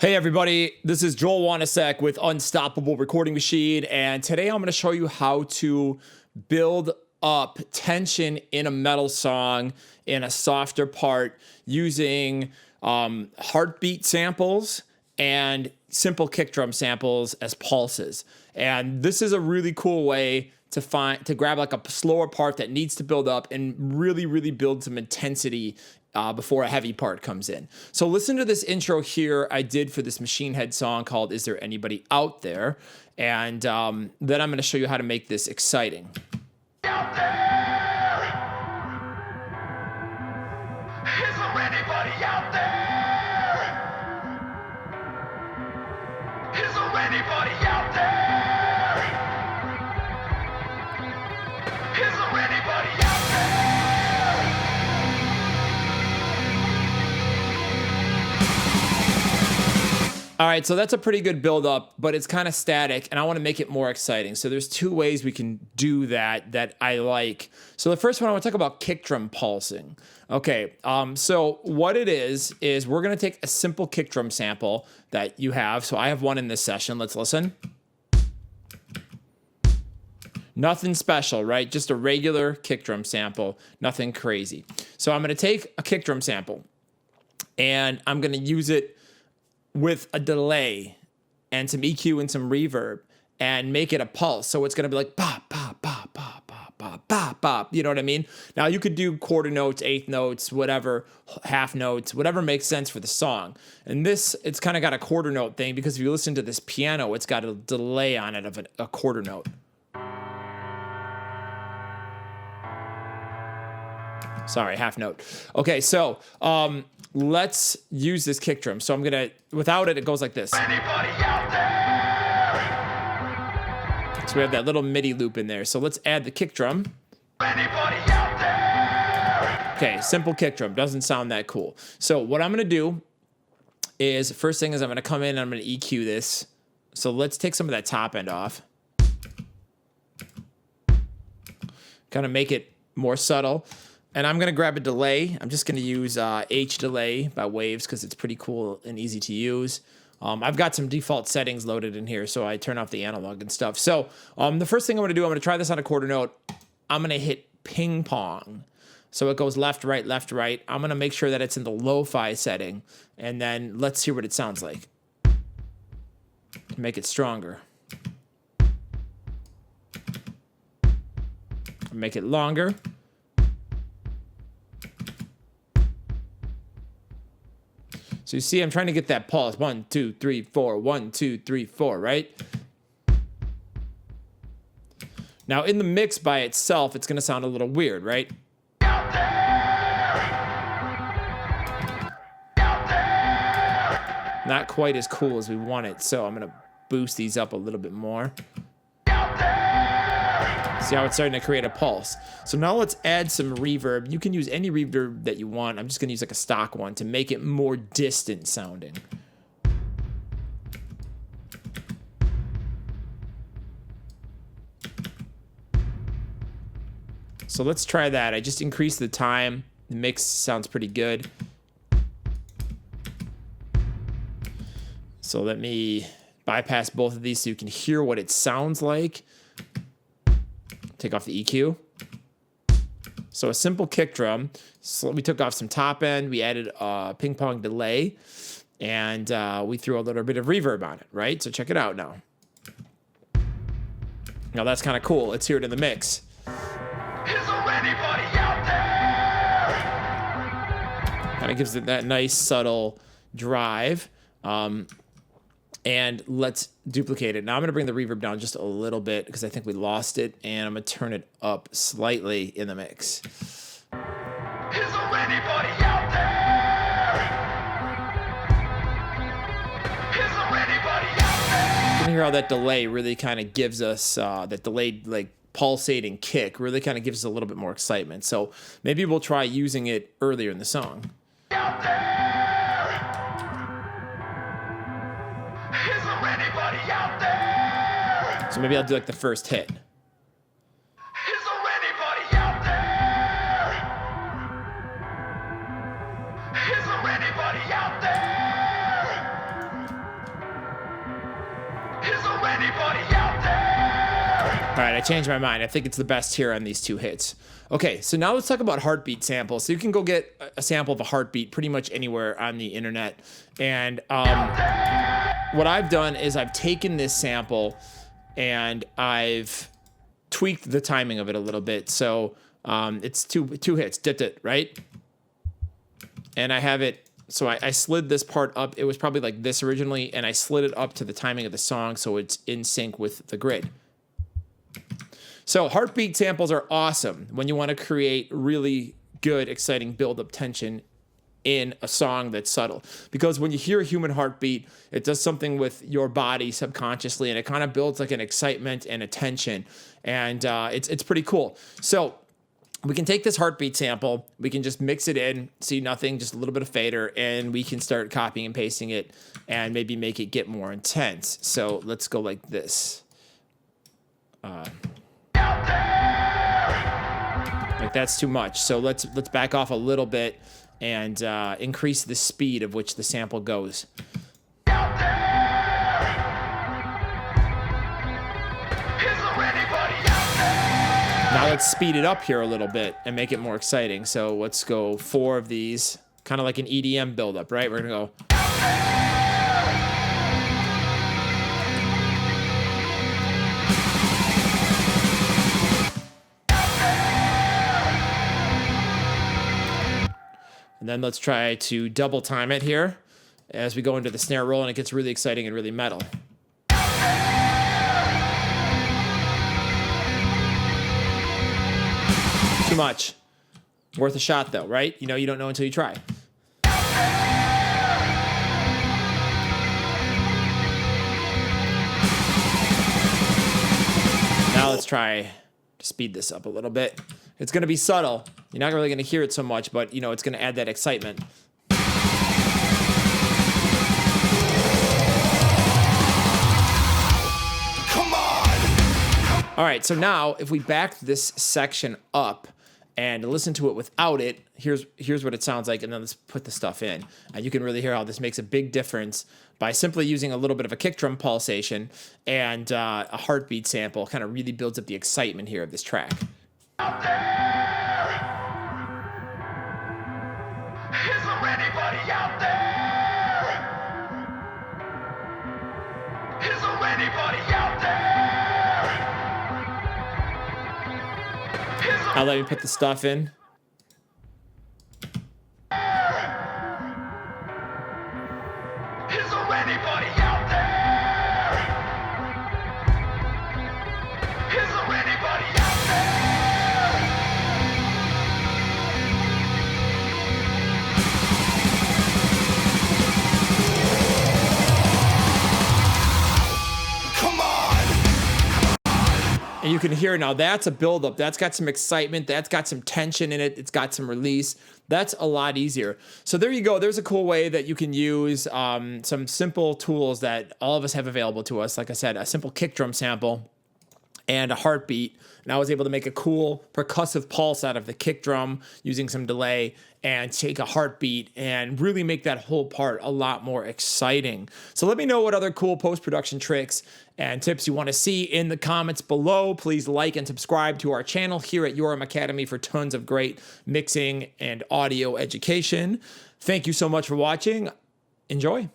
Hey everybody, this is Joel Wanasek with Unstoppable Recording Machine, and today I'm going to show you how to build up tension in a metal song in a softer part using heartbeat samples and simple kick drum samples as pulses. And this is a really cool way to grab like a slower part that needs to build up and really build some intensity before a heavy part comes in. So listen to this intro here I did for this Machine Head song called Is There Anybody Out There? And then I'm going to show you how to make this exciting. Out there! Is there anybody out there? Is there anybody out there? Is there anybody out there? All right, so that's a pretty good build up, but it's kind of static and I want to make it more exciting. So there's two ways we can do that I like. So the first one, I want to talk about kick drum pulsing. Okay, so what it is we're going to take a simple kick drum sample that you have. So I have one in this session. Let's listen. Nothing special, right? Just a regular kick drum sample, nothing crazy. So I'm going to take a kick drum sample and I'm going to use it with a delay and some EQ and some reverb and make it a pulse. So it's going to be like bop, bop, bop, bop, bop, bop, bop, bop. You know what I mean? Now you could do quarter notes, eighth notes, whatever, half notes, whatever makes sense for the song. And this, it's kind of got a quarter note thing because if you listen to this piano, it's got a delay on it of a quarter note. Sorry, half note. Okay, so let's use this kick drum. So I'm gonna, without it, it goes like this. Anybody out there? So we have that little MIDI loop in there. So let's add the kick drum. Anybody out there? Okay, simple kick drum, doesn't sound that cool. So what I'm gonna do is, first thing is I'm gonna come in and I'm gonna EQ this. So let's take some of that top end off. Kind of make it more subtle. And I'm going to grab a delay. I'm just going to use H delay by Waves because it's pretty cool and easy to use. I've got some default settings loaded in here, so I turn off the analog and stuff. So the first thing I'm going to do, I'm going to try this on a quarter note. I'm going to hit ping pong. So it goes left, right, left, right. I'm going to make sure that it's in the lo-fi setting. And then let's hear what it sounds like. Make it stronger. Make it longer. So you see, I'm trying to get that pulse. 1, 2, 3, 4. 1, 2, 3, 4, right? Now in the mix by itself, it's going to sound a little weird, right? Out there! Out there! Not quite as cool as we want it. So I'm going to boost these up a little bit more. Out there! See how it's starting to create a pulse. So now let's add some reverb. You can use any reverb that you want. I'm just going to use like a stock one to make it more distant sounding. So let's try that. I just increased the time. The mix sounds pretty good. So let me bypass both of these so you can hear what it sounds like. Take off the EQ. So a simple kick drum. So we took off some top end. We added a ping pong delay. And we threw a little bit of reverb on it, right? So check it out now. Now that's kind of cool. Let's hear it in the mix. Is there anybody out there? Kind of gives it that nice subtle drive. And let's duplicate it. Now I'm going to bring the reverb down just a little bit because I think we lost it. And I'm going to turn it up slightly in the mix. Is there anybody out there? Is there anybody out there? You can hear how that delay really kind of gives us, that delayed like pulsating kick really kind of gives us a little bit more excitement. So maybe we'll try using it earlier in the song. Out there! Is there anybody out there? So maybe I'll do like the first hit. Is there anybody out there? Is there anybody out there? anybody out there? All right, I changed my mind. I think it's the best here on these two hits. Okay, so now let's talk about heartbeat samples. So you can go get a sample of a heartbeat pretty much anywhere on the internet. And what I've done is I've taken this sample and I've tweaked the timing of it a little bit. So it's two hits, dit, right? And I have it, so I slid this part up. It was probably like this originally, and I slid it up to the timing of the song so it's in sync with the grid. So heartbeat samples are awesome when you want to create really good, exciting build-up tension in a song that's subtle. Because when you hear a human heartbeat, it does something with your body subconsciously, and it kind of builds like an excitement and a tension, and it's pretty cool. So we can take this heartbeat sample, we can just mix it in, see nothing, just a little bit of fader, and we can start copying and pasting it and maybe make it get more intense. So let's go like this. Like that's too much. So let's back off a little bit and increase the speed of which the sample goes. Now let's speed it up here a little bit and make it more exciting. So let's go 4 of these, kind of like an EDM buildup, right? We're gonna go. And then let's try to double time it here as we go into the snare roll, and it gets really exciting and really metal. Too much. Worth a shot though, right? You know, you don't know until you try. Now let's try to speed this up a little bit. It's going to be subtle. You're not really going to hear it so much, but, you know, it's going to add that excitement. Come on! All right, so now if we back this section up and listen to it without it, here's what it sounds like, and then let's put the stuff in. And you can really hear how this makes a big difference by simply using a little bit of a kick drum pulsation and a heartbeat sample. Kind of really builds up the excitement here of this track. Out there! Is there anybody out there? Is there anybody out there? Now let me put the stuff in. Is there anybody out there? Is there anybody out there? Come on! And you can hear now that's a buildup. That's got some excitement. That's got some tension in it. It's got some release. That's a lot easier. So there you go. There's a cool way that you can use some simple tools that all of us have available to us. Like I said, a simple kick drum sample and a heartbeat. And I was able to make a cool percussive pulse out of the kick drum using some delay and take a heartbeat and really make that whole part a lot more exciting. So let me know what other cool post-production tricks and tips you want to see in the comments below. Please like and subscribe to our channel here at Yoram Academy for tons of great mixing and audio education. Thank you so much for watching. Enjoy.